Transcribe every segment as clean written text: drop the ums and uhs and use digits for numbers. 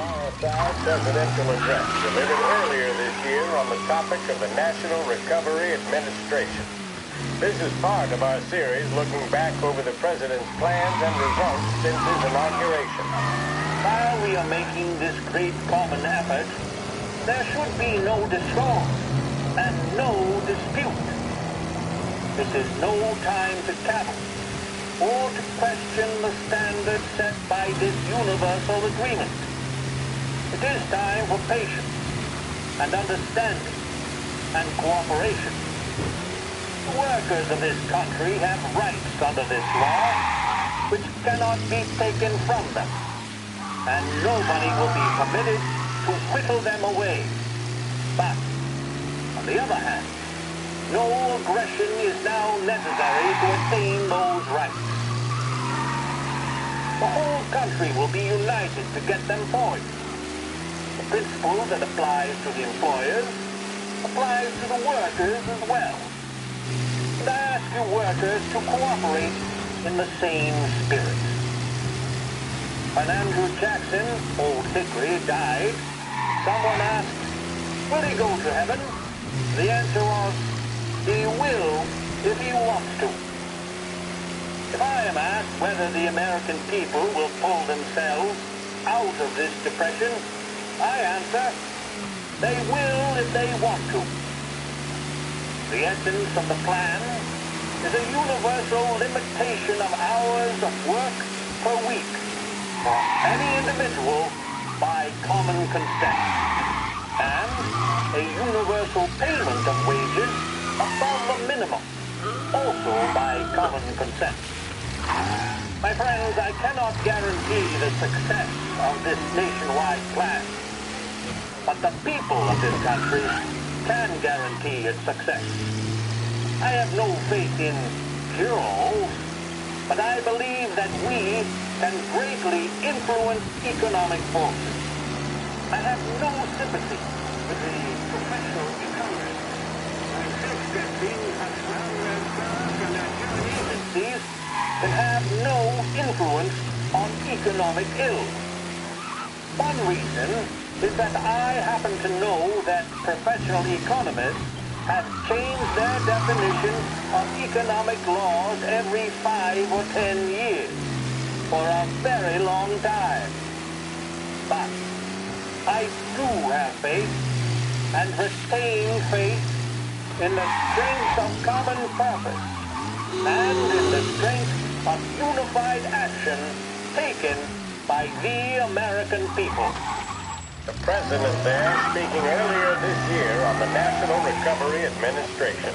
far-side presidential address delivered earlier this year on the topic of the National Recovery Administration. This is part of our series looking back over the president's plans and results since his inauguration. While we are making this great common effort, there should be no discord and no dispute. This is no time to cavil or to question the standard set by this universal agreement. It is time for patience and understanding and cooperation. The workers of this country have rights under this law which cannot be taken from them, and nobody will be permitted to whittle them away. But, on the other hand, no aggression is now necessary to attain those rights. The whole country will be united to get them forward. The principle that applies to the employers applies to the workers as well. And I ask you workers to cooperate in the same spirit. When Andrew Jackson, Old Hickory, died, someone asked, will he go to heaven? The answer was, he will if he wants to. If I am asked whether the American people will pull themselves out of this depression, I answer, they will if they want to. The essence of the plan is a universal limitation of hours of work per week for any individual by common consent, and a universal payment of wages above the minimum, also by common consent. My friends, I cannot guarantee the success of this nationwide plan, but the people of this country can guarantee its success. I have no faith in cure-alls, but I believe that we can greatly influence economic forces. I have no sympathy with the professional economists who insist that things such as and their agencies can have no influence on economic ills. One reason is that I happen to know that professional economists have changed their definition of economic laws every 5 or 10 years for a very long time. But I do have faith and retain faith in the strength of common purpose and in the strength of unified action taken by the American people. The president there speaking earlier this year on the National Recovery Administration.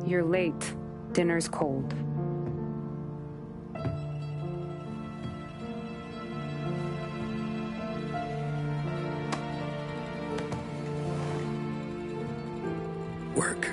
You're late. Dinner's cold. Work.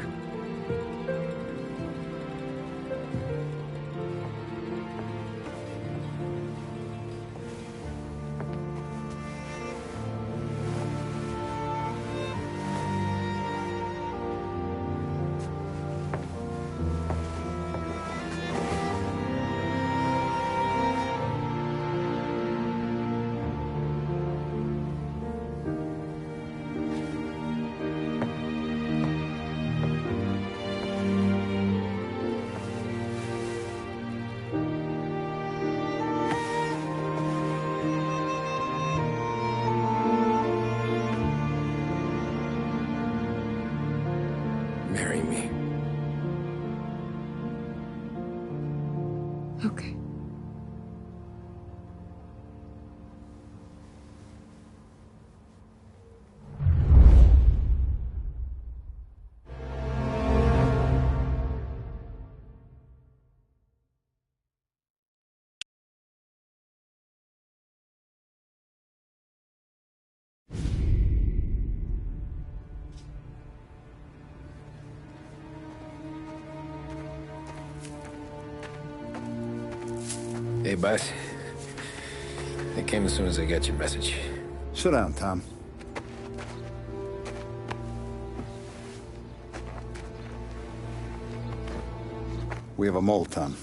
Marry me. Okay. Hey, boss. I came as soon as I got your message. Sit down, Tom. We have a mole, Tom.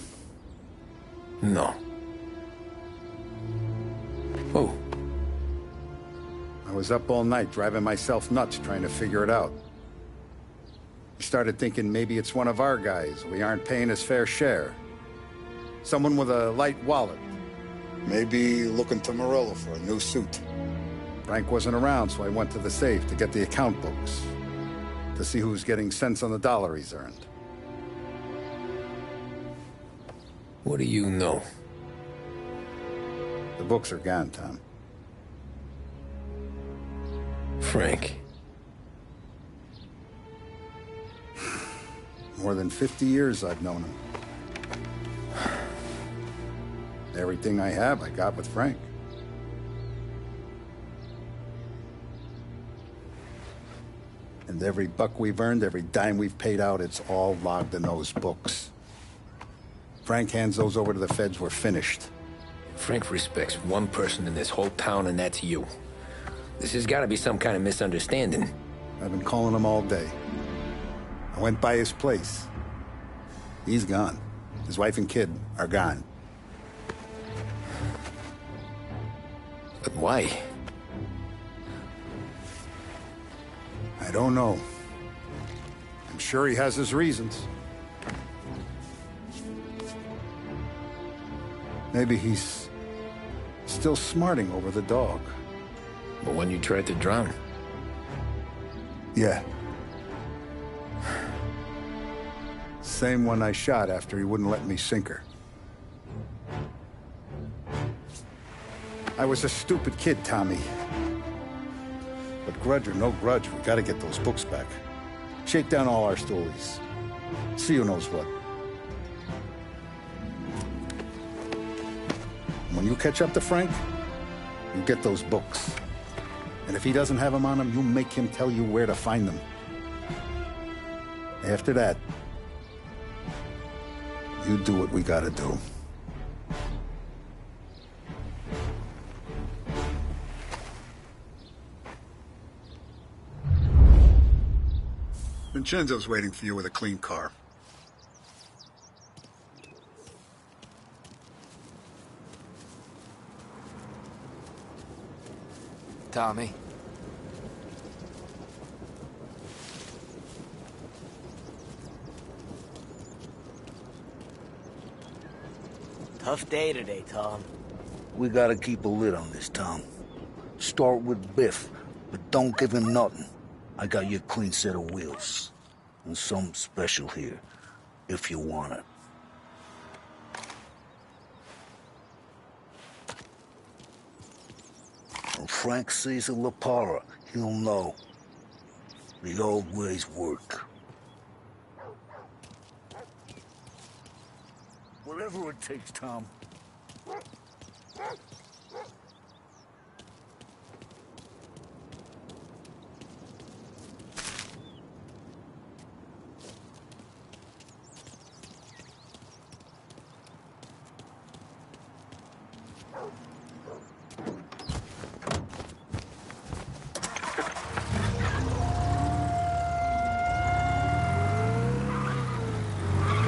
No. Who? I was up all night driving myself nuts trying to figure it out. I started thinking maybe it's one of our guys. We aren't paying his fair share. Someone with a light wallet. Maybe looking to Morello for a new suit. Frank wasn't around, so I went to the safe to get the account books. To see who's getting cents on the dollar he's earned. What do you know? The books are gone, Tom. Frank. More than 50 years I've known him. Everything I have, I got with Frank. And every buck we've earned, every dime we've paid out, it's all logged in those books. Frank hands those over to the feds, we're finished. Frank respects one person in this whole town, and that's you. This has got to be some kind of misunderstanding. I've been calling him all day. I went by his place. He's gone. His wife and kid are gone. But why? I don't know. I'm sure he has his reasons. Maybe he's still smarting over the dog. The one you tried to drown? Yeah. Same one I shot after he wouldn't let me sink her. I was a stupid kid, Tommy. But grudge or no grudge, we gotta get those books back. Shake down all our stories. See who knows what. When you catch up to Frank, you get those books. And if he doesn't have them on him, you make him tell you where to find them. After that, you do what we gotta do. Vincenzo's waiting for you with a clean car. Tommy. Tough day today, Tom. We gotta keep a lid on this town. Start with Biff, but don't give him nothing. I got you a clean set of wheels. And something special here, if you want it. When Frank sees a La Parra, he'll know. The old ways work. Whatever it takes, Tom.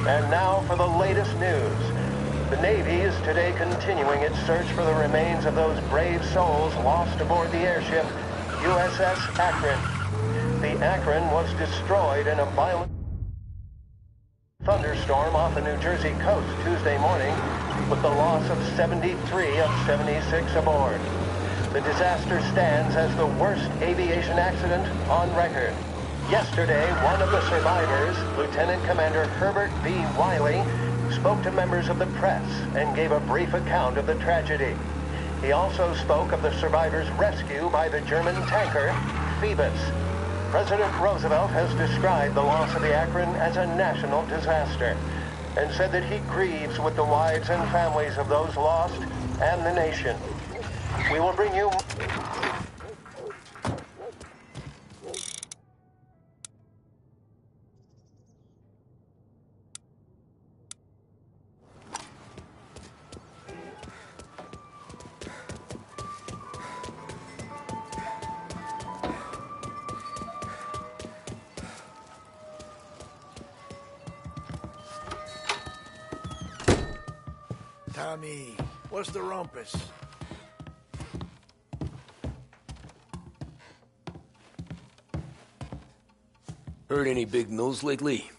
And now for the latest news. The Navy is today continuing its search for the remains of those brave souls lost aboard the airship USS Akron. The Akron was destroyed in a violent thunderstorm off the New Jersey coast Tuesday morning, with the loss of 73 of 76 aboard. The disaster stands as the worst aviation accident on record. Yesterday, one of the survivors, Lieutenant Commander Herbert B. Wiley, spoke to members of the press and gave a brief account of the tragedy. He also spoke of the survivors' rescue by the German tanker, Phoebus. President Roosevelt has described the loss of the Akron as a national disaster and said that he grieves with the wives and families of those lost and the nation. We will bring you... Tommy. What's the rumpus? Heard any big news lately?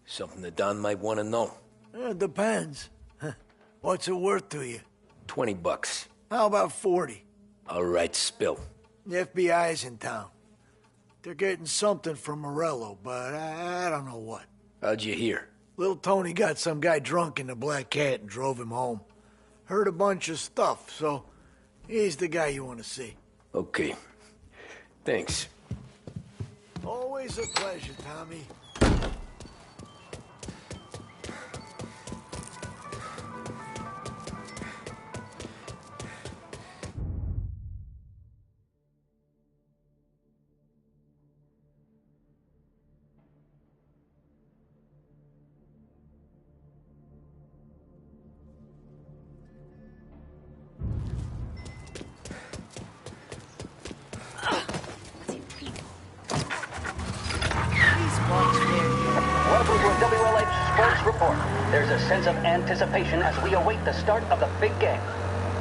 Something that Don might want to know. Depends. What's it worth to you? $20. How about 40? All right, spill. The FBI's in town. They're getting something from Morello, but I don't know what. How'd you hear? Little Tony got some guy drunk in the Black Cat and drove him home. Heard a bunch of stuff, so he's the guy you want to see. Okay. Thanks. Always a pleasure, Tommy. Welcome to a WLH Sports Report. There's a sense of anticipation as we await the start of the big game.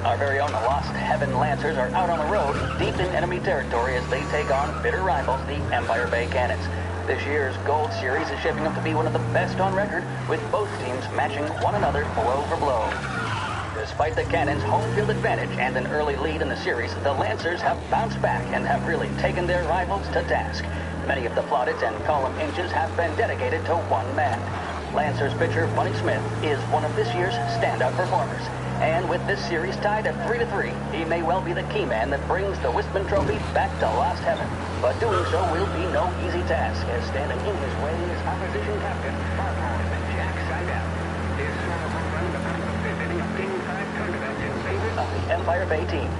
Our very own Lost Heaven Lancers are out on the road, deep in enemy territory as they take on bitter rivals, the Empire Bay Cannons. This year's Gold Series is shaping up to be one of the best on record, with both teams matching one another blow for blow. Despite the Cannons' home field advantage and an early lead in the series, the Lancers have bounced back and have really taken their rivals to task. Many of the plaudits and column inches have been dedicated to one man. Lancers pitcher Bunny Smith is one of this year's standout performers. And with this series tied at 3-3, he may well be the key man that brings the Wistman Trophy back to Lost Heaven. But doing so will be no easy task, as standing in his way is opposition captain Jack Seidel. His run becomes the fifth inning of Game 5 tournament in favor of the Empire Bay team.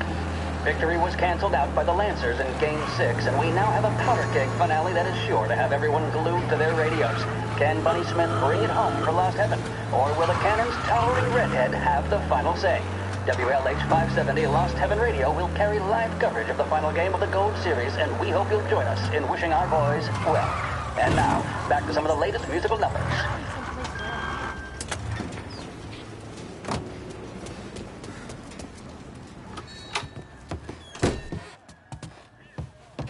Victory was canceled out by the Lancers in Game 6, and we now have a powder keg finale that is sure to have everyone glued to their radios. Can Bunny Smith bring it home for Lost Heaven? Or will the Cannons' towering redhead have the final say? WLH 570 Lost Heaven Radio will carry live coverage of the final game of the Gold Series, and we hope you'll join us in wishing our boys well. And now, back to some of the latest musical numbers.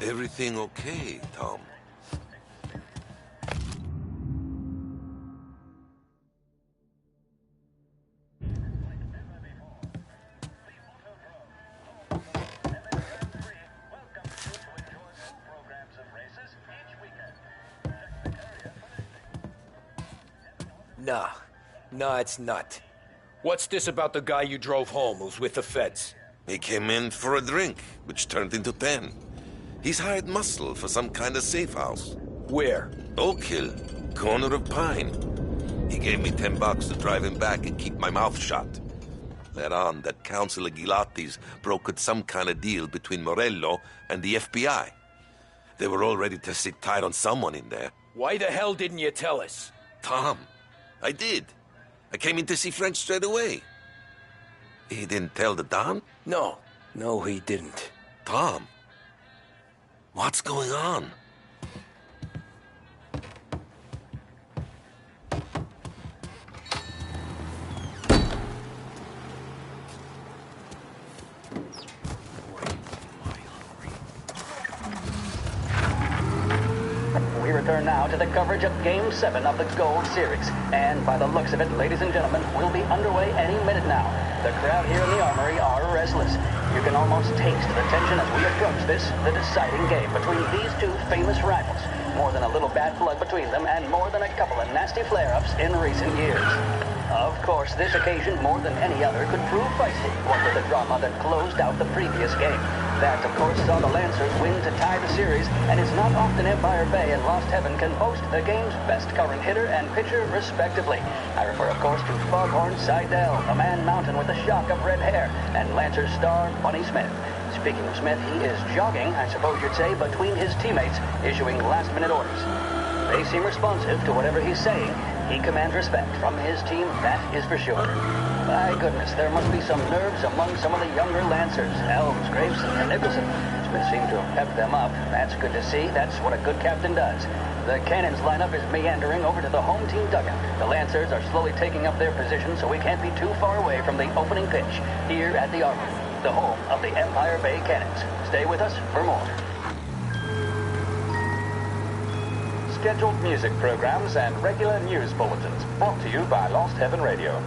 Everything okay, Tom? Nah, it's not. What's this about the guy you drove home who's with the feds? He came in for a drink, which turned into 10. He's hired muscle for some kind of safe house. Where? Oak Hill, corner of Pine. He gave me $10 to drive him back and keep my mouth shut. Later on, that Councilor Gilatti's brokered some kind of deal between Morello and the FBI. They were all ready to sit tight on someone in there. Why the hell didn't you tell us? Tom, I did. I came in to see French straight away. He didn't tell the Don? No, he didn't. Tom, what's going on? We return now to the coverage of Game 7 of the Gold Series. And by the looks of it, ladies and gentlemen, we'll be underway any minute now. The crowd here in the Armory are restless. You can almost taste the tension as we approach this, the deciding game between these two famous rivals. More than a little bad blood between them, and more than a couple of nasty flare-ups in recent years. Of course, this occasion, more than any other, could prove feisty, what with the drama that closed out the previous game. That, of course, saw the Lancers win to tie the series, and it's not often Empire Bay and Lost Heaven can boast the game's best covering hitter and pitcher, respectively. I refer, of course, to Foghorn Seidel, a man mountain with a shock of red hair, and Lancers star Bunny Smith. Speaking of Smith, he is jogging, I suppose you'd say, between his teammates, issuing last-minute orders. They seem responsive to whatever he's saying. He commands respect from his team, that is for sure. My goodness, there must be some nerves among some of the younger Lancers. Elms, Graves, and Nicholson. Smith seemed to have pepped them up. That's good to see. That's what a good captain does. The cannons lineup is meandering over to the home team dugout. The Lancers are slowly taking up their position, so we can't be too far away from the opening pitch here at the Armory, the home of the Empire Bay Cannons. Stay with us for more. Scheduled music programs and regular news bulletins brought to you by Lost Heaven Radio.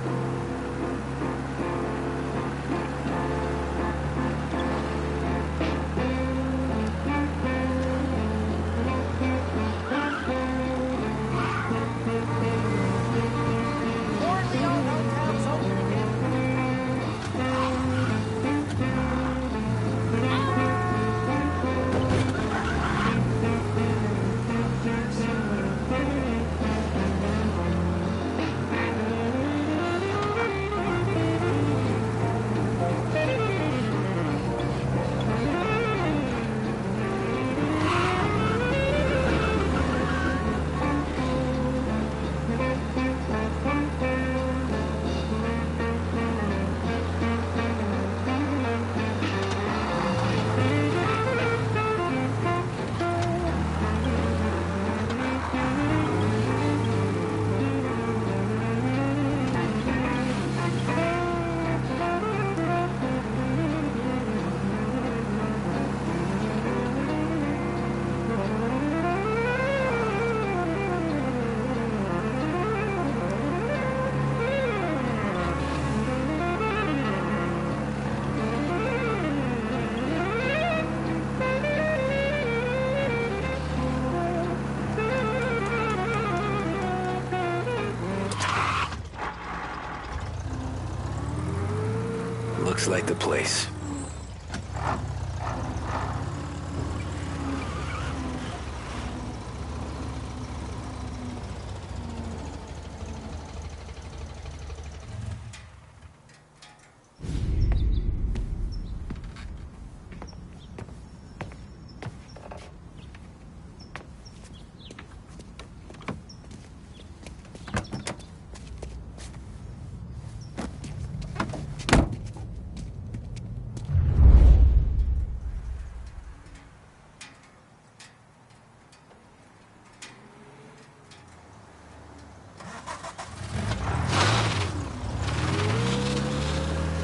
Looks like the place.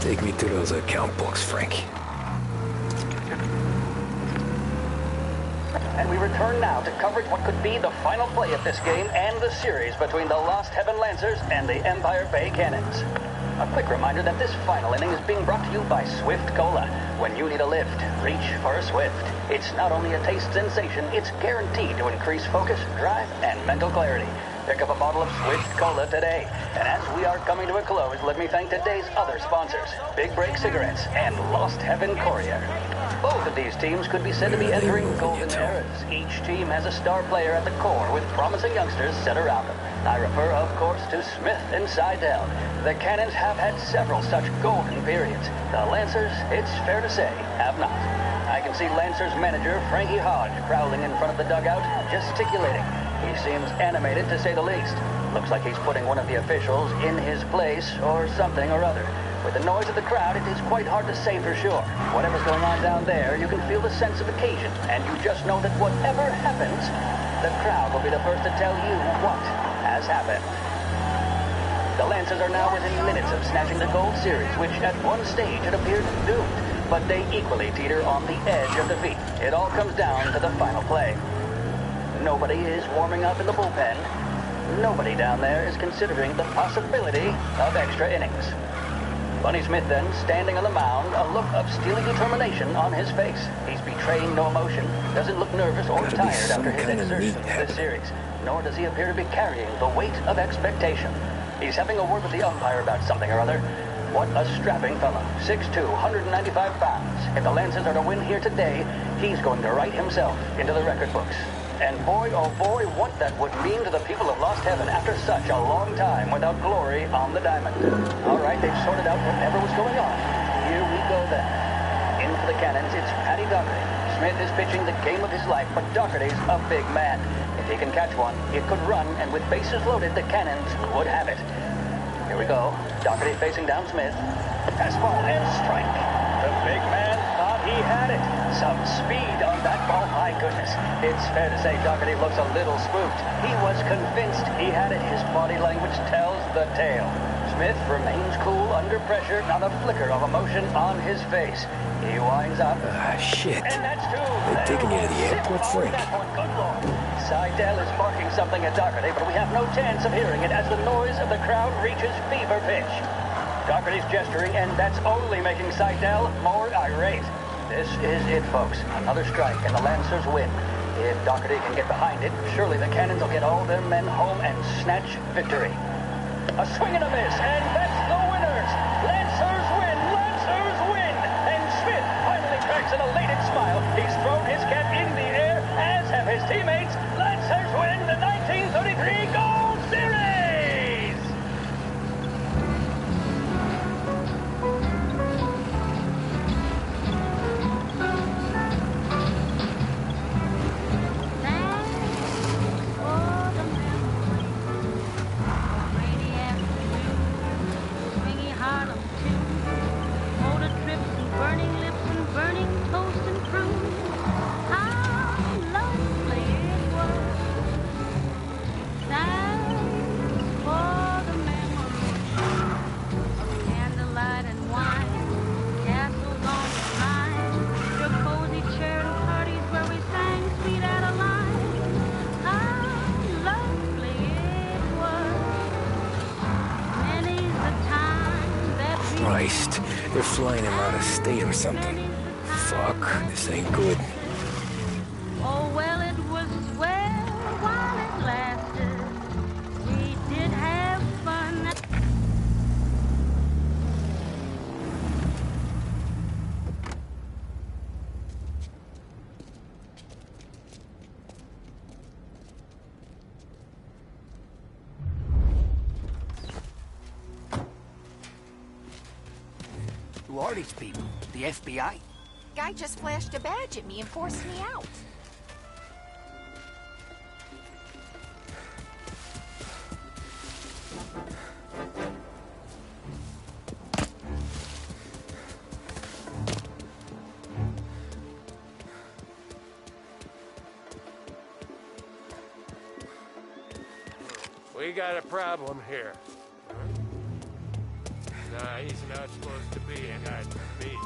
Take me to those account books, Frank. And we return now to coverage what could be the final play of this game and the series between the Lost Heaven Lancers and the Empire Bay Cannons. A quick reminder that this final inning is being brought to you by Swift Cola. When you need a lift, reach for a Swift. It's not only a taste sensation, it's guaranteed to increase focus, drive, and mental clarity. Pick up a bottle of Swift Cola today. And as we are coming to a close, let me thank today's other sponsors, Big Break Cigarettes and Lost Heaven Courier. Both of these teams could be said to be entering golden eras. Each team has a star player at the core with promising youngsters set around them. I refer, of course, to Smith and Seidel. The Cannons have had several such golden periods. The Lancers, it's fair to say, have not. I can see Lancers manager Frankie Hodge prowling in front of the dugout, gesticulating. He seems animated, to say the least. Looks like he's putting one of the officials in his place, or something or other. With the noise of the crowd, it is quite hard to say for sure. Whatever's going on down there, you can feel the sense of occasion, and you just know that whatever happens, the crowd will be the first to tell you what has happened. The Lancers are now within minutes of snatching the Gold Series, which at one stage had appeared doomed, but they equally teeter on the edge of defeat. It all comes down to the final play. Nobody is warming up in the bullpen. Nobody down there is considering the possibility of extra innings. Bunny Smith then, standing on the mound, a look of steely determination on his face. He's betraying no emotion, doesn't look nervous or tired after his exertions this series, nor does he appear to be carrying the weight of expectation. He's having a word with the umpire about something or other. What a strapping fellow, 6'2", 195 pounds. If the Lancers are to win here today, he's going to write himself into the record books. And boy, oh boy, what that would mean to the people of Lost Heaven after such a long time without glory on the diamond. All right, they've sorted out whatever was going on. Here we go then. In for the Cannons, it's Paddy Doherty. Smith is pitching the game of his life, but Doherty's a big man. If he can catch one, it could run, and with bases loaded, the Cannons would have it. Here we go. Doherty facing down Smith. Fastball and strike. The big man thought he had it. Some speed on that ball, my goodness. It's fair to say Doherty looks a little spooked. He was convinced he had it. His body language tells the tale. Smith remains cool under pressure, not a flicker of emotion on his face. He winds up. Ah, shit. And that's two. They're taking you to the airport, Frank. Good lord. Seidel is barking something at Doherty, but we have no chance of hearing it as the noise of the crowd reaches fever pitch. Doherty's gesturing, and that's only making Seidel more irate. This is it, folks. Another strike, and the Lancers win. If Doherty can get behind it, surely the Cannons will get all their men home and snatch victory. A swing and a miss, and that's the winners! Lancers win! Lancers win! And Smith finally cracks an elated smile. He's thrown his cap in the air, as have his teammates. Lancers win the 1933 Gold Series! Christ, they're flying him out of state or something. Fuck, this ain't good. Oh, well, it was swell while it lasted. We did have fun. Who are these people? The FBI? Guy just flashed a badge at me and forced me out. We got a problem here. Nah, he's not supposed to be in that beat.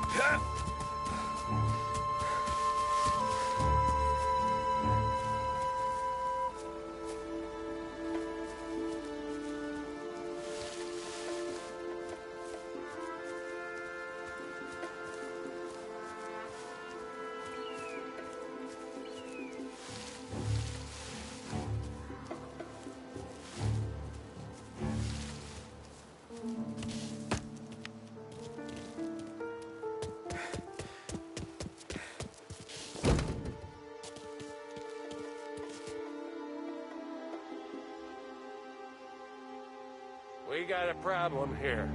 We got a problem here.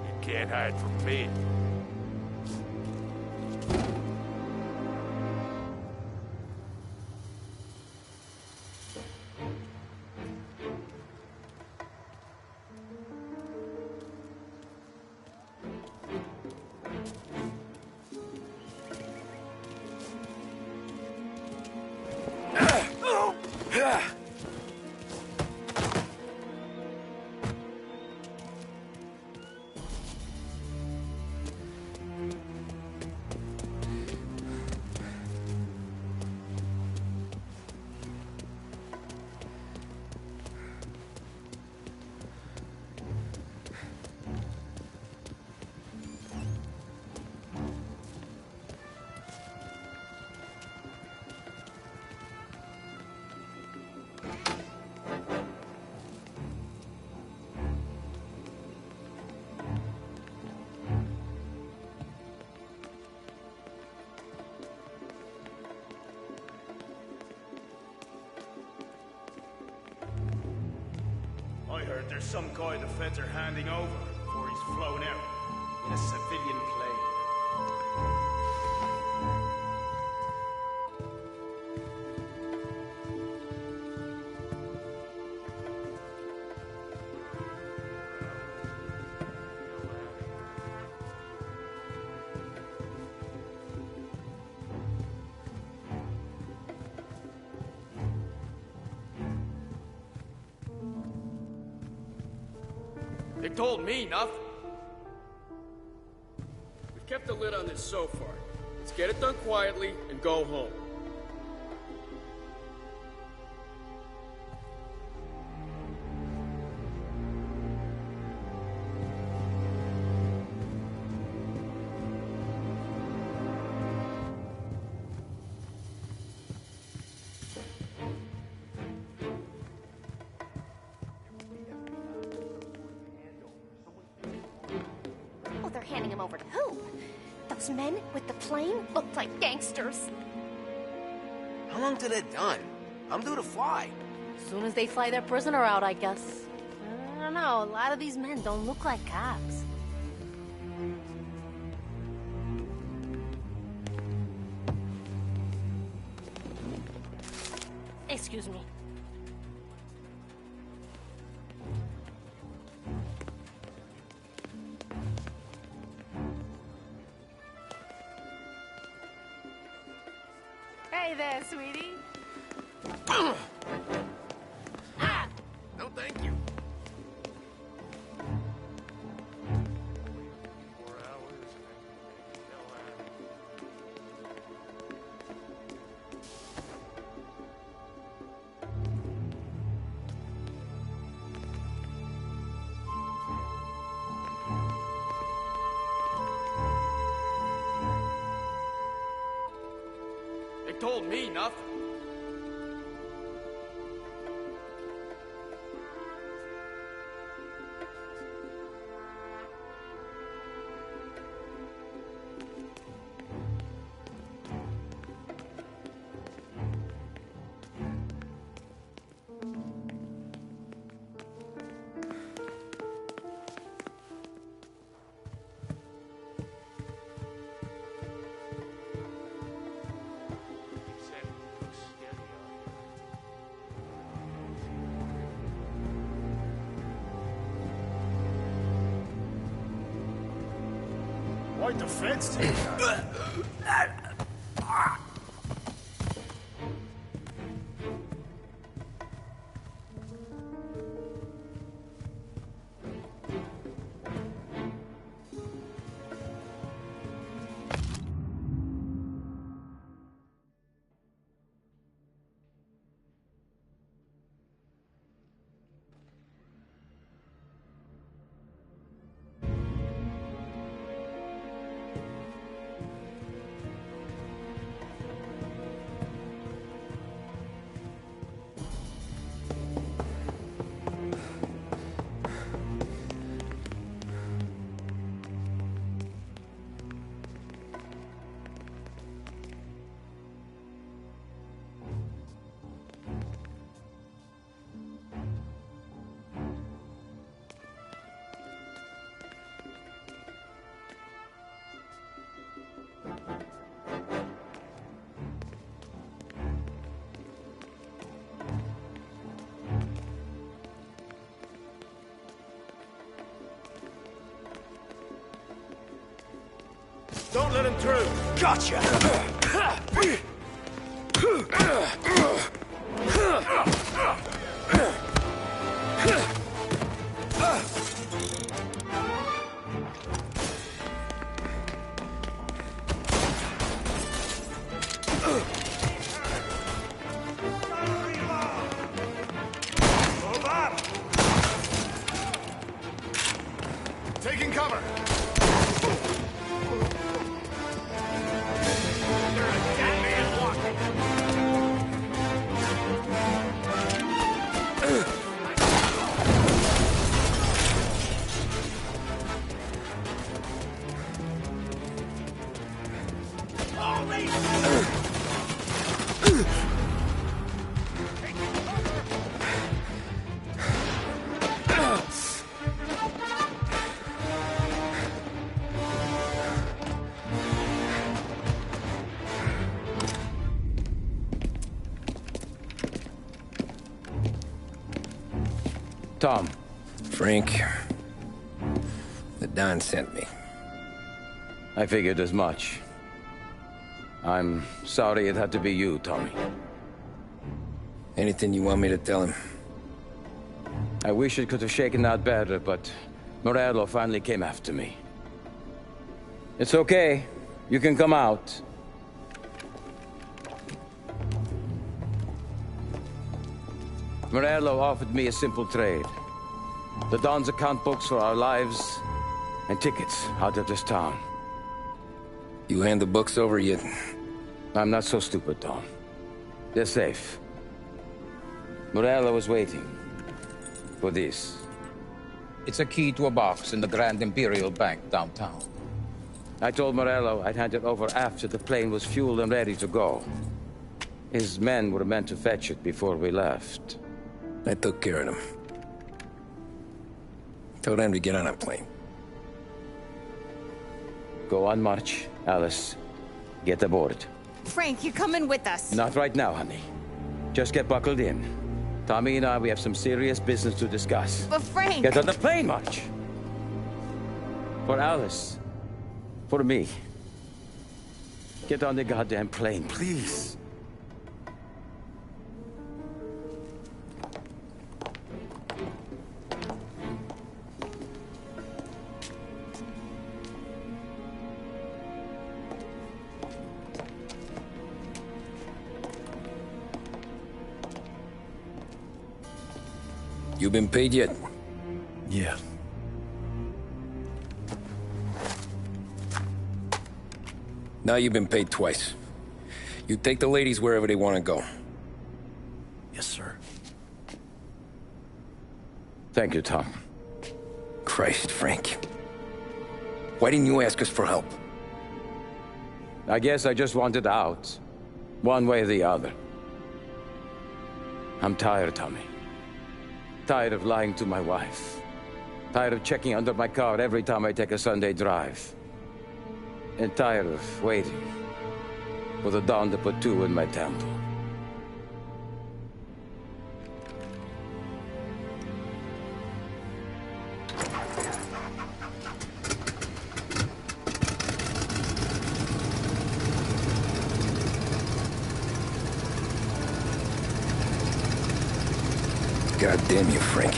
You can't hide from me. I heard there's some guy the feds are handing over before he's flown out in a civilian plane. They told me nothing. We've kept the lid on this so far. Let's get it done quietly and go home. Oh, they're handing him over to who? Those men with the plane looked like gangsters. How long till they're done? I'm due to fly. As soon as they fly their prisoner out, I guess. I don't know, a lot of these men don't look like cops. Excuse me. Hey there, sweetie. No, thank you. They told me nothing. Why'd the feds take that? Don't let him through. Gotcha! Taking cover. Tom. Frank. The Don sent me. I figured as much. I'm sorry it had to be you, Tommy. Anything you want me to tell him? I wish it could have shaken out better, but Morello finally came after me. It's okay. You can come out. Morello offered me a simple trade. The Don's account books for our lives and tickets out of this town. You hand the books over yet? I'm not so stupid, Don. They're safe. Morello was waiting for this. It's a key to a box in the Grand Imperial Bank downtown. I told Morello I'd hand it over after the plane was fueled and ready to go. His men were meant to fetch it before we left. I took care of them. Told them to get on a plane. Go on, March. Alice, get aboard. Frank, you're coming with us. Not right now, honey. Just get buckled in. Tommy and I, we have some serious business to discuss. But Frank... Get on the plane, March! For Alice. For me. Get on the goddamn plane, please. You been paid yet? Yeah. Now you've been paid twice. You take the ladies wherever they want to go. Yes, sir. Thank you, Tom. Christ, Frank. Why didn't you ask us for help? I guess I just wanted out. One way or the other. I'm tired, Tommy. Tired of lying to my wife. Tired of checking under my car every time I take a Sunday drive. And tired of waiting for the dawn to put two in my temple. God damn you, Frank.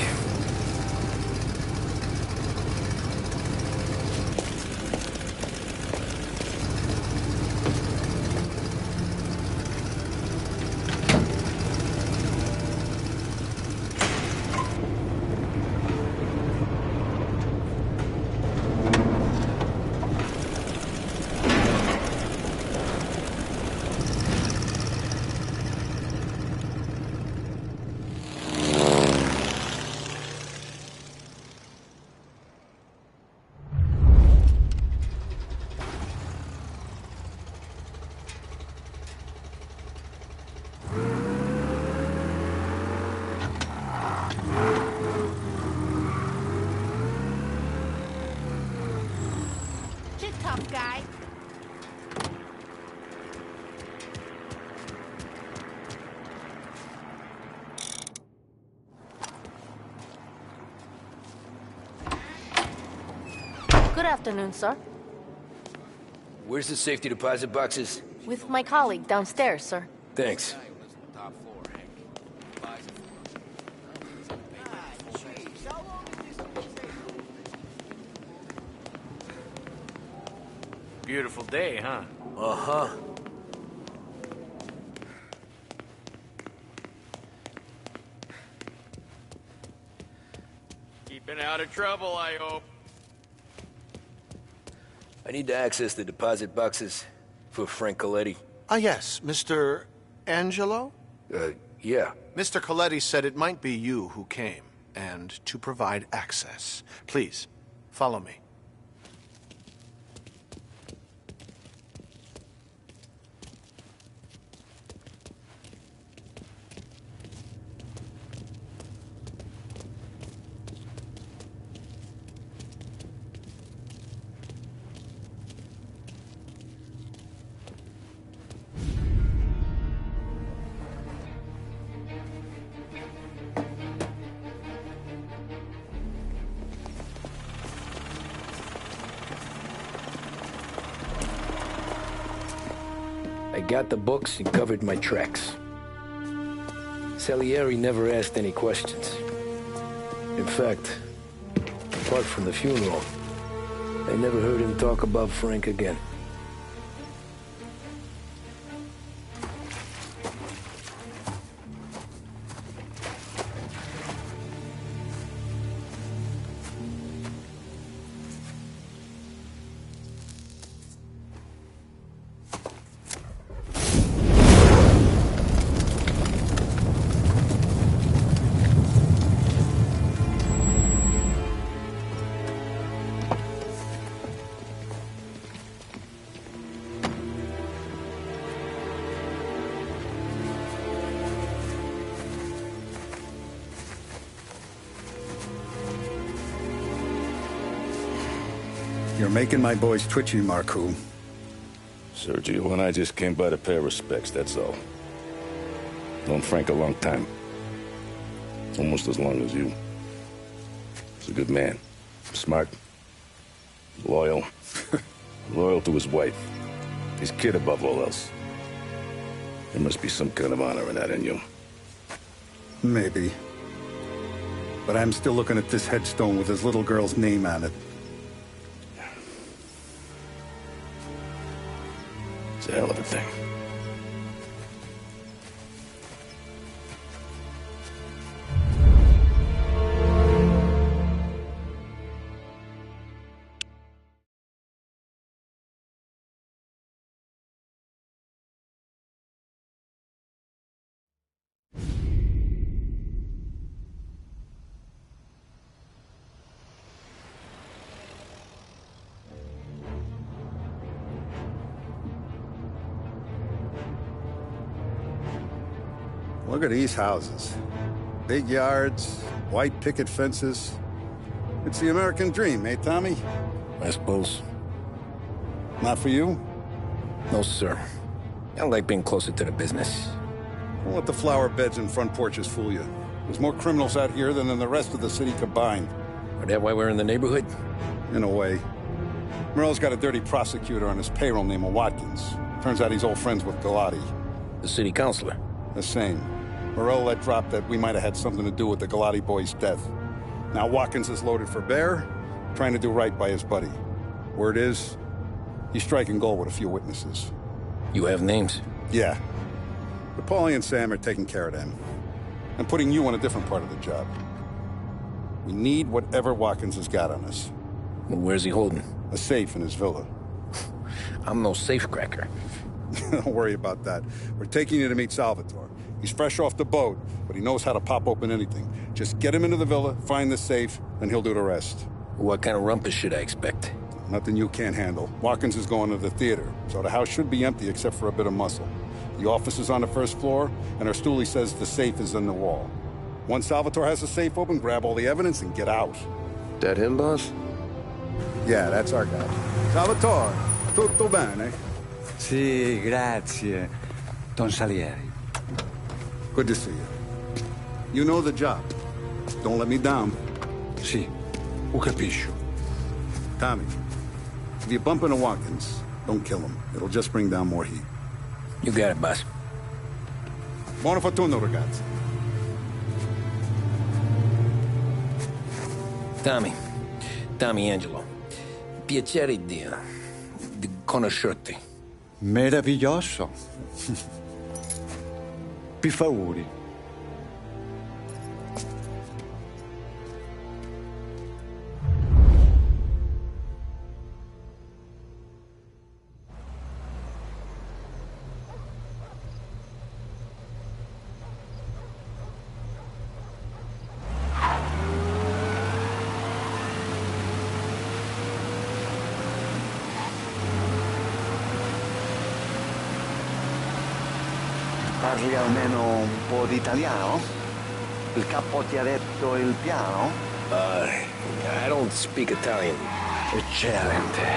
Tough guy. Good afternoon, sir. Where's the safety deposit boxes? With my colleague downstairs, sir. Thanks. Beautiful day, huh? Uh-huh. Keeping out of trouble, I hope. I need to access the deposit boxes for Frank Coletti. Ah, yes, Mr. Angelo? Yeah. Mr. Coletti said it might be you who came, and to provide access. Please, follow me. I got the books and covered my tracks. Salieri never asked any questions. In fact, Apart from the funeral, I never heard him talk about Frank again. You're making my boys twitchy, Marku. Sergio and I just came by to pay respects, that's all. Known Frank a long time. Almost as long as you. He's a good man. Smart. Loyal. Loyal to his wife. His kid above all else. There must be some kind of honor in that in you. Maybe. But I'm still looking at this headstone with his little girl's name on it. It's a hell of a thing. Look at these houses. Big yards, white picket fences. It's the American dream, eh, Tommy? I suppose. Not for you? No, sir. I like being closer to the business. Don't let the flower beds and front porches fool you. There's more criminals out here than in the rest of the city combined. Is that why we're in the neighborhood? In a way. Merle's got a dirty prosecutor on his payroll named Watkins. Turns out he's old friends with Galati. The city councilor? The same. Morello let drop that we might have had something to do with the Galati boy's death. Now Watkins is loaded for bear, trying to do right by his buddy. Word is, he's striking gold with a few witnesses. You have names? Yeah. But Paulie and Sam are taking care of them. I'm putting you on a different part of the job. We need whatever Watkins has got on us. Well, where's he holding? A safe in his villa. I'm no safecracker. Don't worry about that. We're taking you to meet Salvatore. He's fresh off the boat, but he knows how to pop open anything. Just get him into the villa, find the safe, and he'll do the rest. What kind of rumpus should I expect? Nothing you can't handle. Watkins is going to the theater, so the house should be empty except for a bit of muscle. The office is on the first floor, and our stoolie says the safe is in the wall. Once Salvatore has the safe open, grab all the evidence and get out. That him, boss? Yeah, that's our guy. Salvatore, tutto bene? Sì, grazie, Don Salieri. Good to see you. You know the job. Don't let me down. Sì, ho capisco. Tommy, if you bump into Watkins, don't kill him. It'll just bring down more heat. You got it, boss. Buona fortuna, ragazzi. Tommy Angelo. Piacere di conoscerti. Meraviglioso. Per favore. Parli almeno un po' di italiano? Il capo ti ha detto il piano? I don't speak Italian. Eccellente.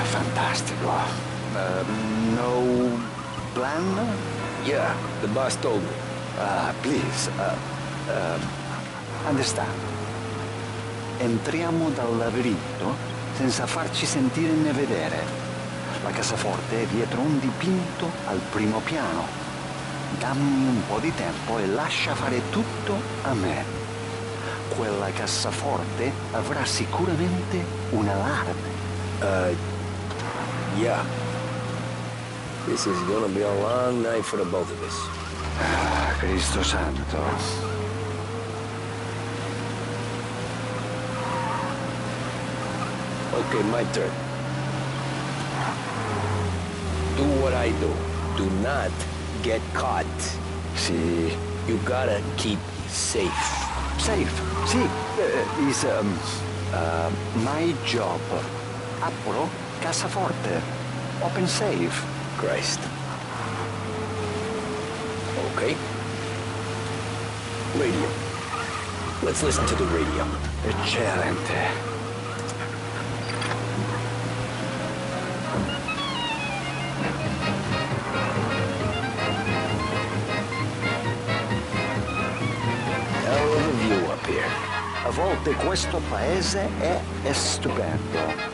Fantastico. No plan? Yeah, the boss told me. Please, understand. Entriamo dal labirinto senza farci sentire né vedere. La cassaforte è dietro un dipinto al primo piano. Dammi un po' di tempo e lascia fare tutto a me. Quella cassaforte avrà sicuramente un allarme. Yeah. This is gonna be a long night for the both of us. Ah, Cristo santo. Okay, my turn. Do what I do. Do not get caught. Sì. You gotta keep safe. Safe? Sì. Is my job. Apro, cassaforte. Open safe. Christ. Okay. Radio. Let's listen to the radio. Eccellente. Hell of a view up here. A volte questo paese è stupendo.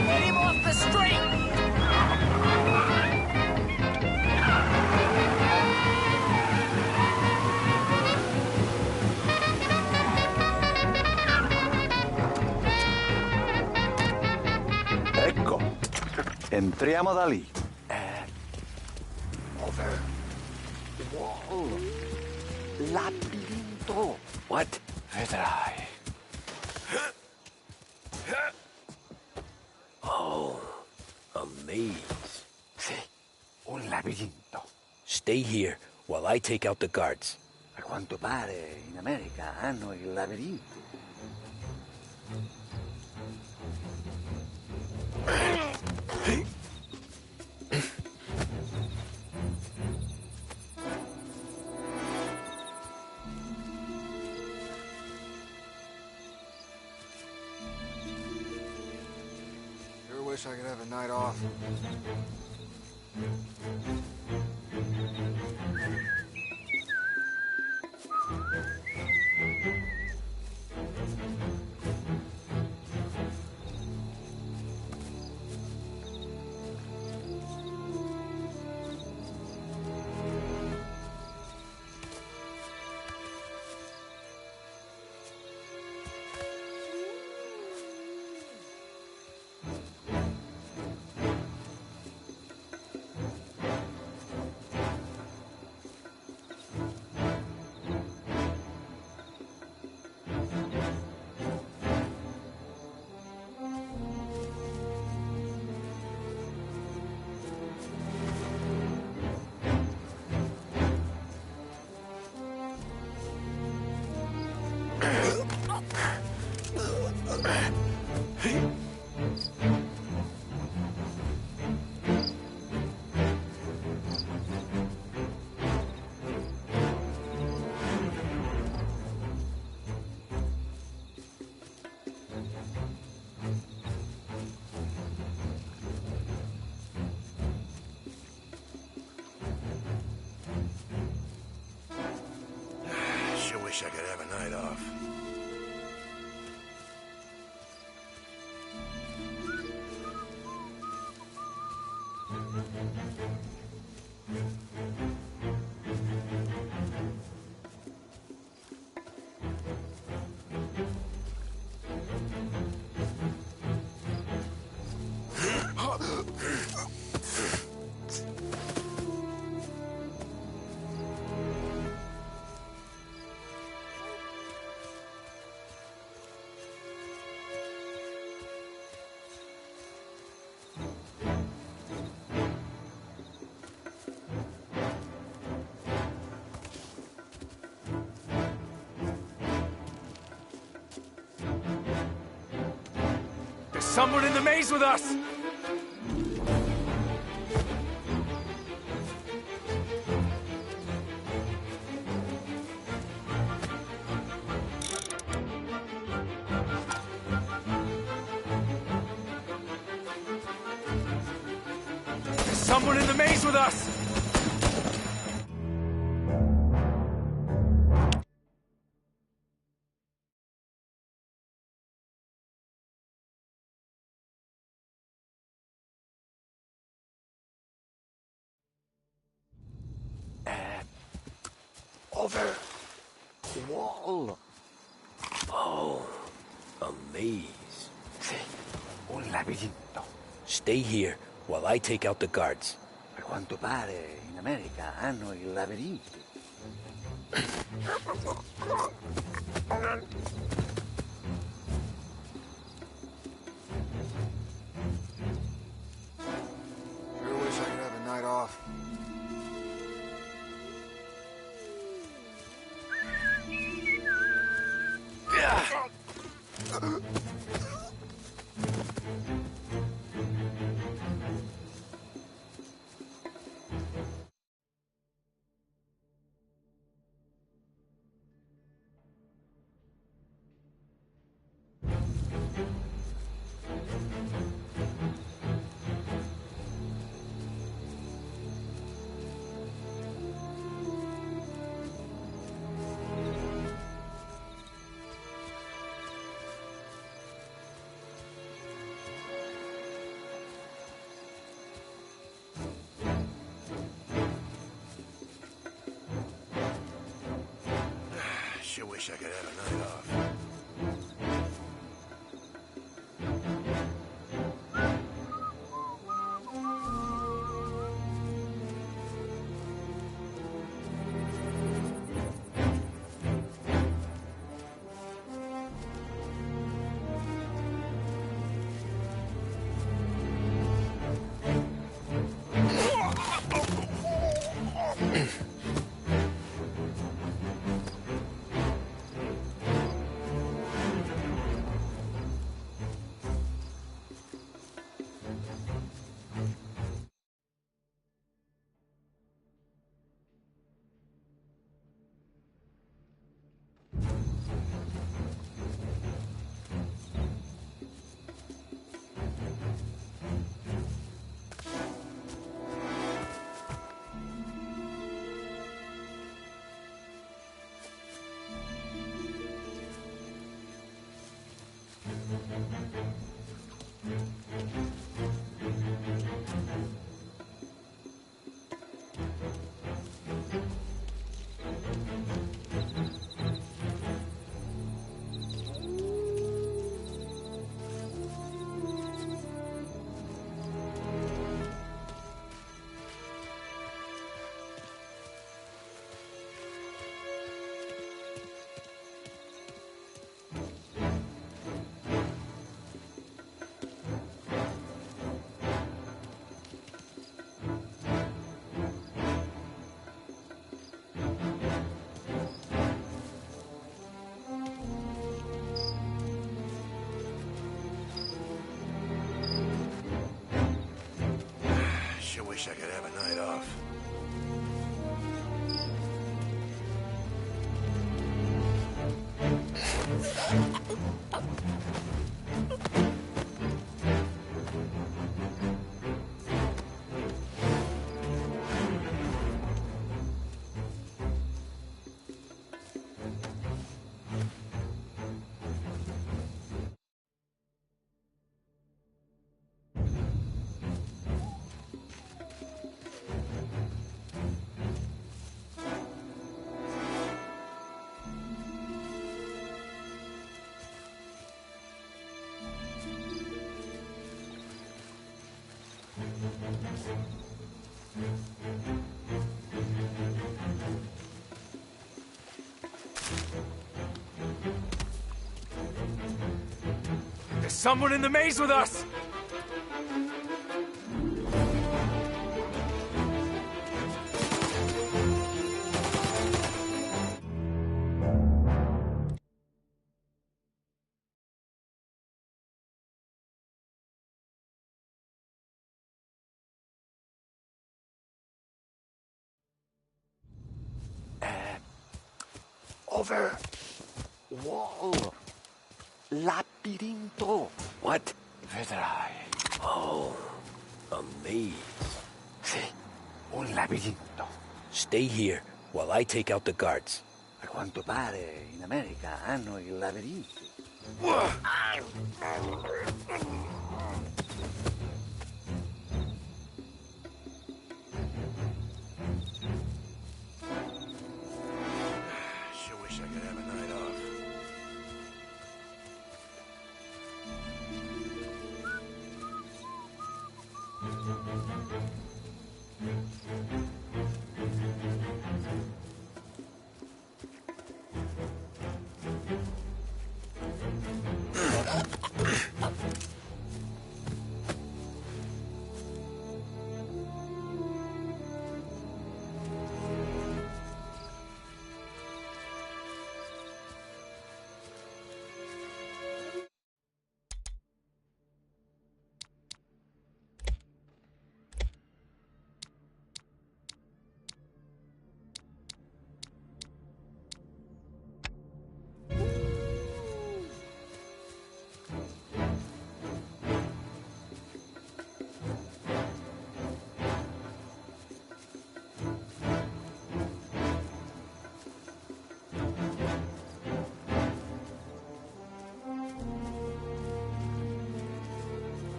Get him off the street! Ecco, entriamo da lì. Over. Wall. Labirinto. What? Vedrai. Oh, a maze. Sì, un labirinto. Stay here while I take out the guards. A quanto pare in America hanno il labirinto. Sure wish I could have a night off. Sure wish I could have a night off. There's someone in the maze with us! someone in the maze with us! Over. Wall. Oh, a maze. Sì, un labirinto. Stay here while I take out the guards. A quanto pare in America hanno i labirinti. Sure wish I could have a night off. Sure wish I could have a night off. Sure wish I could have a night off. There's someone in the maze with us! Over. Wall. Labirinto. What? Vedrai. Oh, a maze. labirinto. Stay here while I take out the guards. A quanto pare in America hanno i labirinti. Sure wish I could have a night off.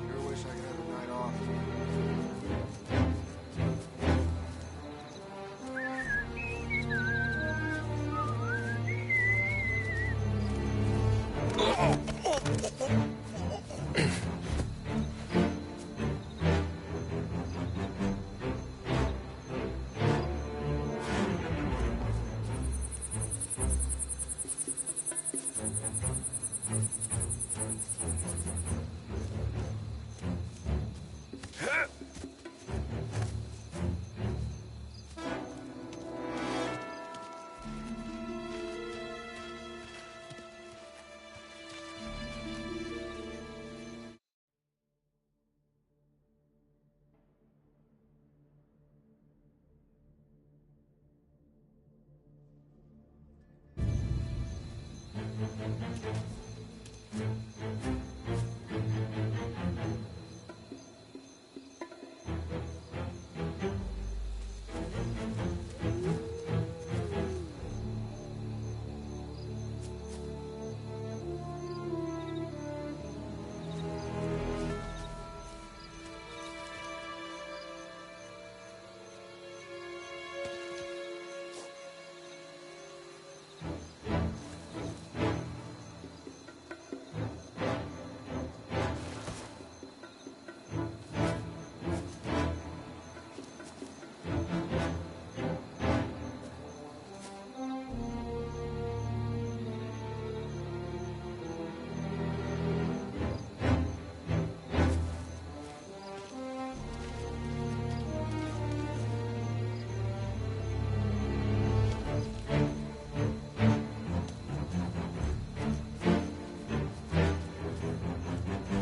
Sure wish I could have a night off.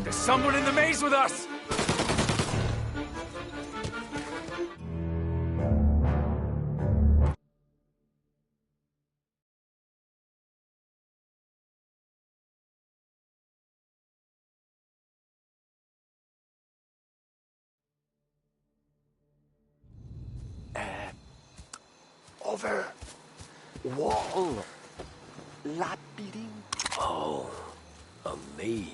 There's someone in the maze with us! Over. Wall. Labirinto. Oh, a maze.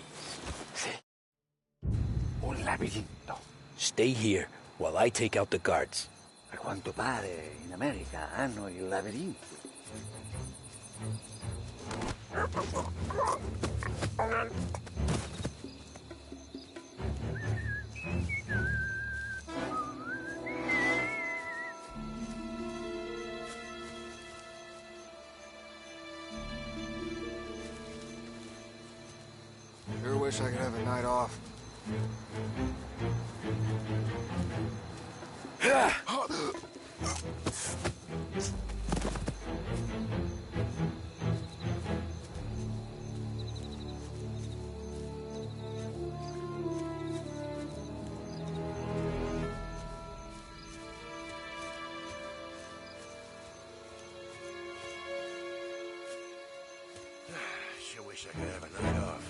Un labirinto. Stay here while I take out the guards. A quanto pare in America hanno i labirinti. Sure wish I could have a night off. Sure wish I could have a night off.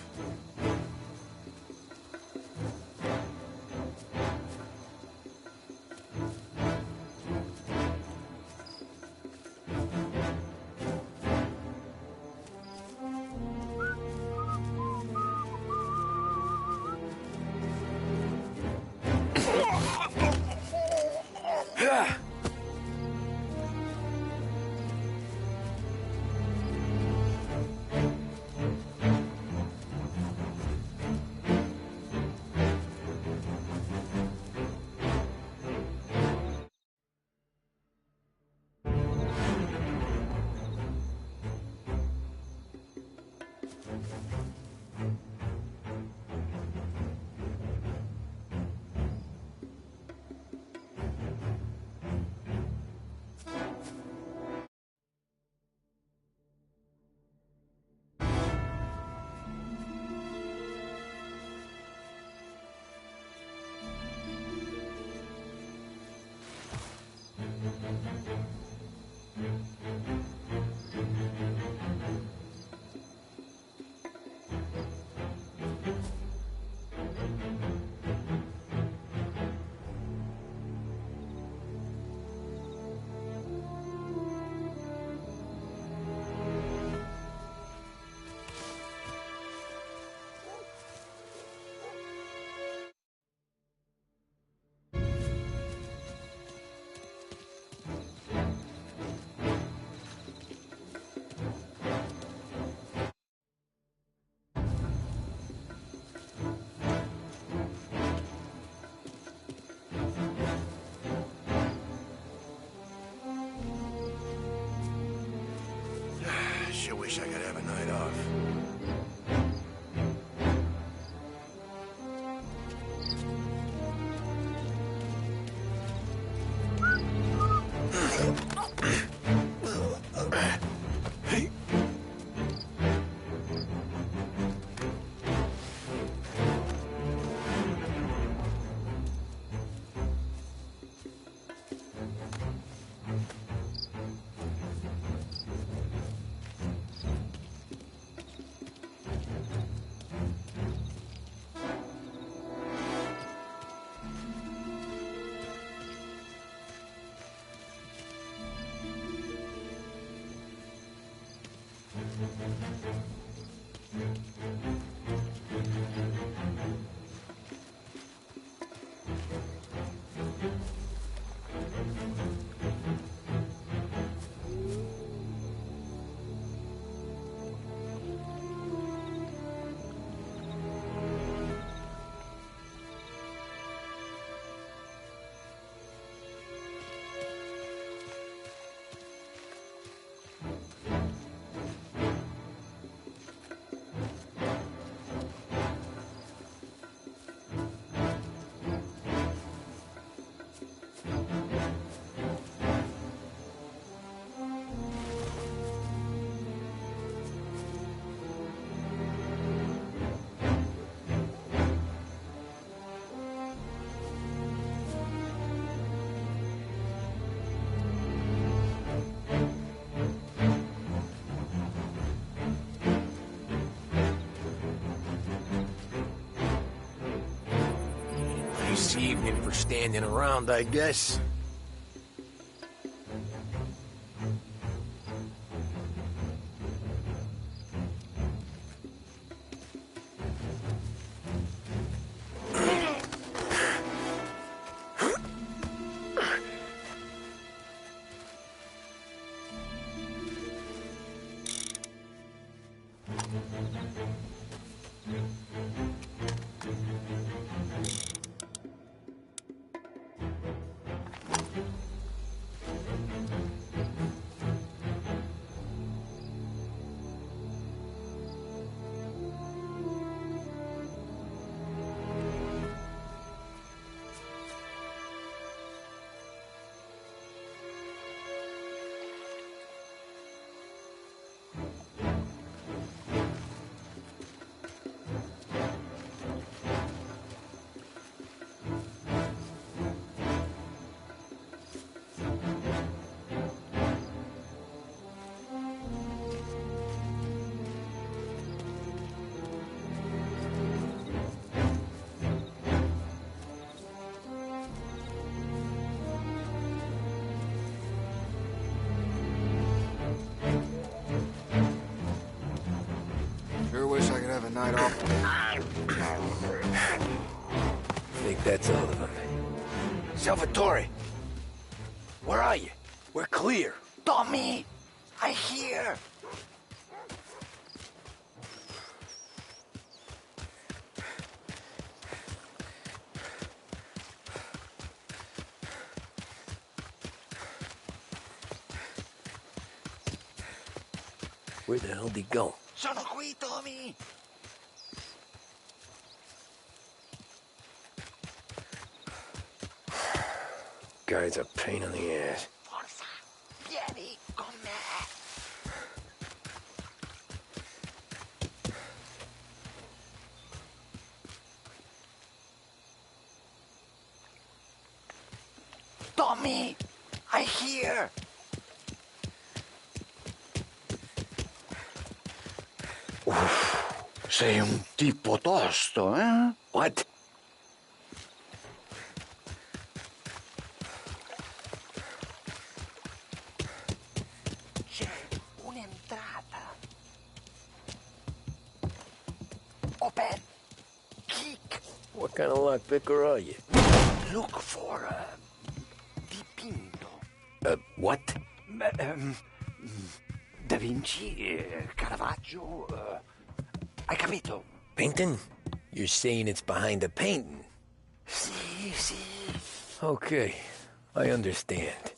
Sure wish I could have a night off. Nice evening for standing around, I guess. Sure wish I could have a night off. Think that's all of them. Salvatore! Where are you? We're clear. Tommy, I hear. Where the hell did he go? Sono qui, Tommy. Guy's a pain in the ass. Forza, vieni con me. Tommy, I hear. Sei un tipo tosto, eh? What? C'è un'entrata. Open. Kick. What kind of lockpicker are you? Look for dipinto. What? Da Vinci, Caravaggio. Hai capito? Painting? You're saying it's behind the painting? Sì, sì. Okay, I understand.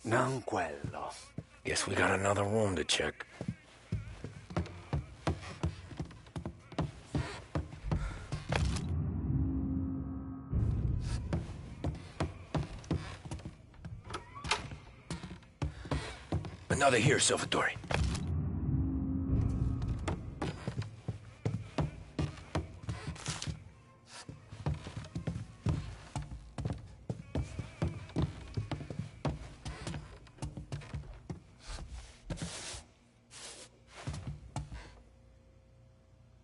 Non quello. Guess we got another room to check. Another here, Salvatore.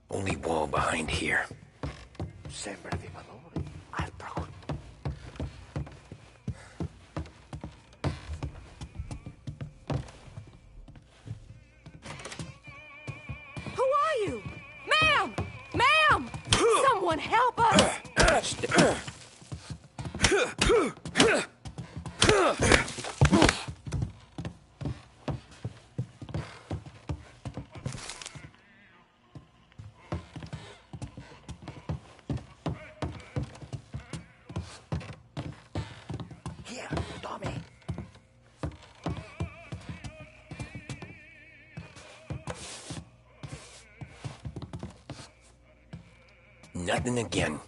Only wall behind here. Sembra di valori. Altro. Who are you? Ma'am! Ma'am! Someone help us! Here, Tommy. Nothing again.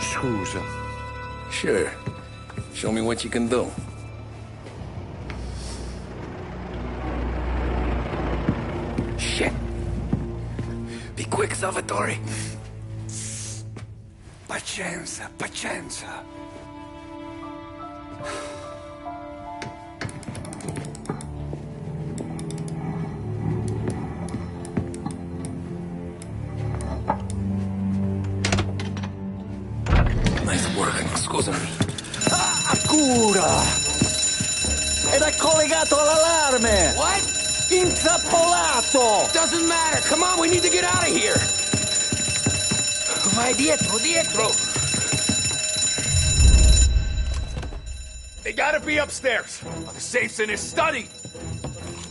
Scusa. Sure. Show me what you can do. Shit. Be quick, Salvatore. Pazienza, pazienza. Nice work, scusami. Cura! Ed è collegato all'allarme! What? Intrappolato! Doesn't matter. Come on, we need to get out of here. Vai dietro, dietro. They gotta be upstairs. The safe's in his study.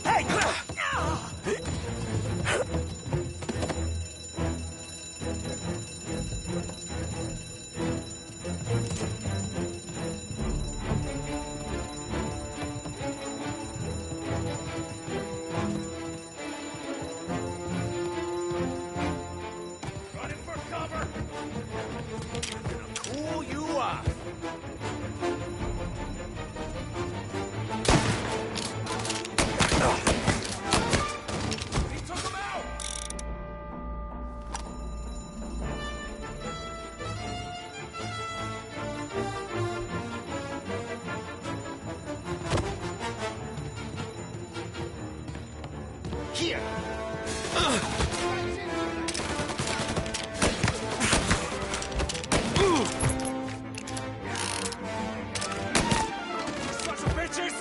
Hey! Here. Sons of bitches!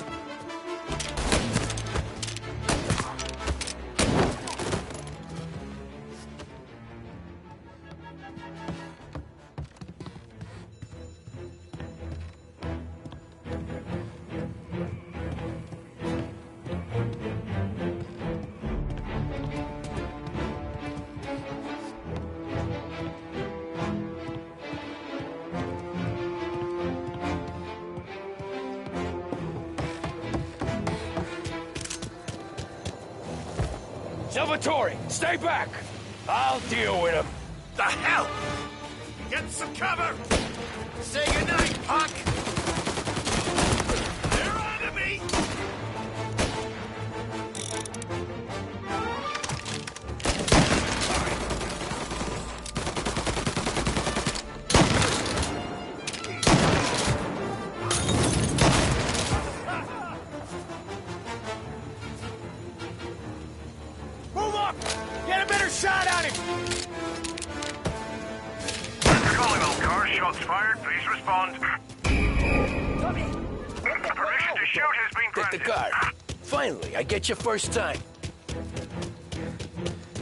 Salvatore, stay back! I'll deal with him. The hell? Get some cover! Say goodnight, punk! They're on to me! Move up! Get a better shot on him! Calling all cars, shots fired, please respond. Permission to shoot has been Take the granted. car. Finally, I get your first time.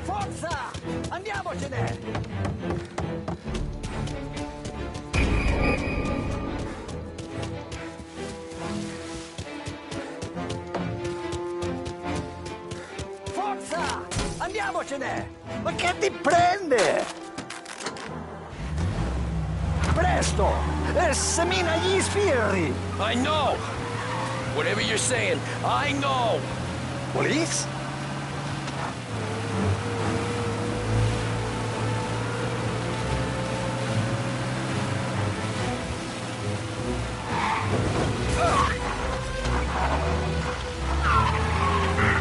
Forza! Andiamocene! Forza! Andiamocene! Ma che ti prende? Presto! Semina gli sbirri! I know! Whatever you're saying, I know! Police?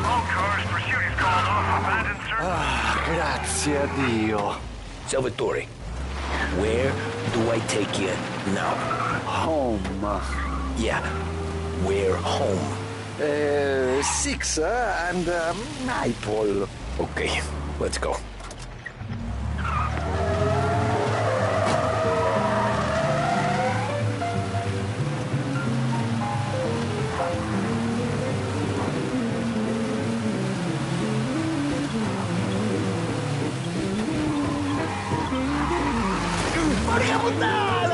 All cars, pursuit is called off. Abandon search. Grazie a Dio. Salvatore, where do I take you now? Home. Yeah, where home? Six and Maple. Okay, let's go. Porca puttana!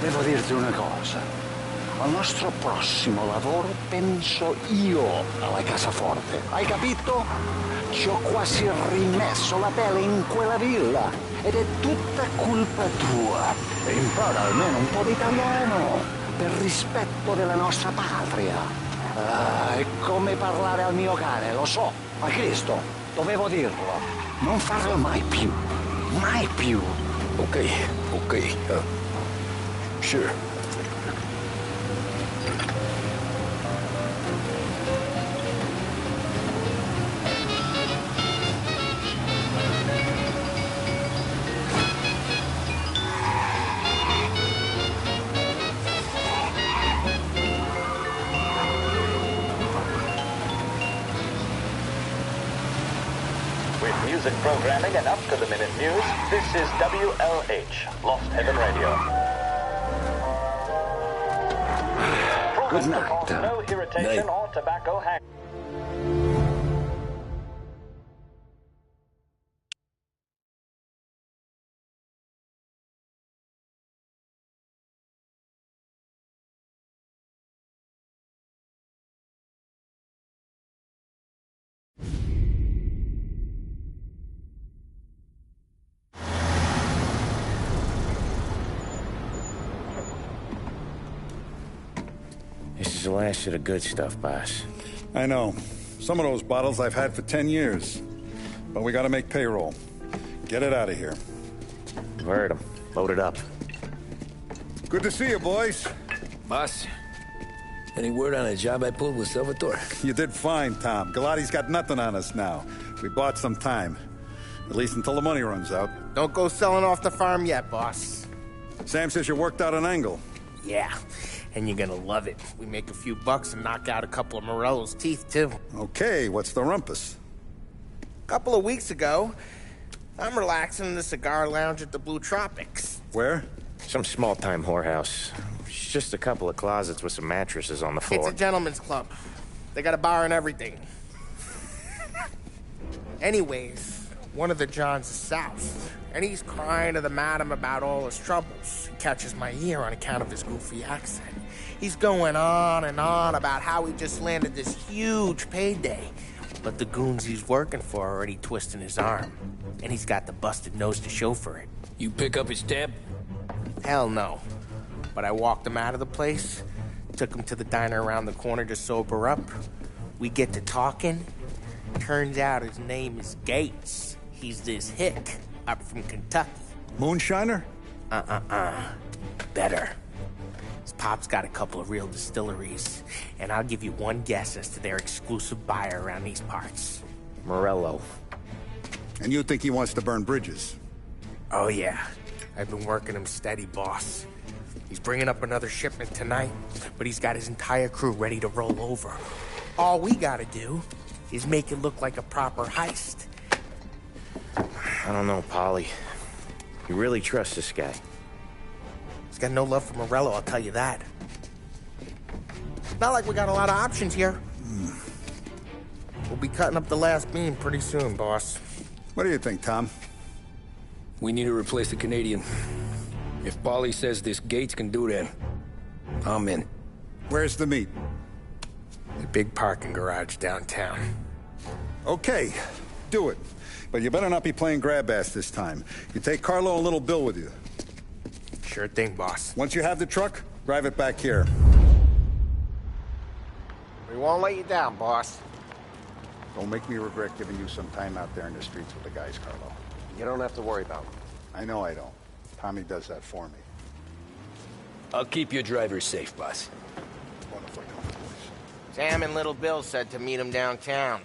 Devo dirti una cosa. Al nostro prossimo lavoro penso io alla cassaforte. Hai capito? Ci ho quasi rimesso la pelle in quella villa. Ed è tutta colpa tua. E impara almeno un po' di italiano. Per rispetto della nostra patria. È come parlare al mio cane, lo so. Ma Cristo, dovevo dirlo. Non farlo mai più. Mai più. Okay, sure. With music programming and up-to-the-minute news, this is WLH, Lost Heaven Radio. Good night. No irritation or tobacco hang. This is the last of the good stuff, boss. I know. Some of those bottles I've had for 10 years. But we gotta make payroll. Get it out of here. Heard him. Load it up. Good to see you, boys. Boss, any word on a job I pulled with Salvatore? You did fine, Tom. Galati's got nothing on us now. We bought some time. At least until the money runs out. Don't go selling off the farm yet, boss. Sam says you worked out an angle. Yeah, and you're gonna love it. We make a few bucks and knock out a couple of Morello's teeth, too. Okay, what's the rumpus? A couple of weeks ago, I'm relaxing in the cigar lounge at the Blue Tropics. Where? Some small-time whorehouse. It's just a couple of closets with some mattresses on the floor. It's a gentleman's club. They got a bar and everything. Anyways, one of the Johns is south, and he's crying to the madam about all his troubles. He catches my ear on account of his goofy accent. He's going on and on about how he just landed this huge payday, but the goons he's working for are already twisting his arm, and he's got the busted nose to show for it. You pick up his tab? Hell no. But I walked him out of the place, took him to the diner around the corner to sober up. We get to talking. Turns out his name is Gates. He's this hick up from Kentucky. Moonshiner? Better. His pop's got a couple of real distilleries, and I'll give you one guess as to their exclusive buyer around these parts. Morello. And you think he wants to burn bridges? Oh, yeah. I've been working him steady, boss. He's bringing up another shipment tonight, but he's got his entire crew ready to roll over. All we gotta do is make it look like a proper heist. I don't know, Polly. You really trust this guy? He's got no love for Morello, I'll tell you that. Not like we got a lot of options here. We'll be cutting up the last beam pretty soon, boss. What do you think, Tom? We need to replace the Canadian. If Paulie says this Gates can do that, I'm in. Where's the meet? The big parking garage downtown. Okay, do it. But you better not be playing grab ass this time. You take Carlo and Little Bill with you. Sure thing, boss. Once you have the truck, drive it back here. We won't let you down, boss. Don't make me regret giving you some time out there in the streets with the guys, Carlo. You don't have to worry about it. I know I don't. Tommy does that for me. I'll keep your driver safe, boss. Wonderful. Sam and Little Bill said to meet him downtown.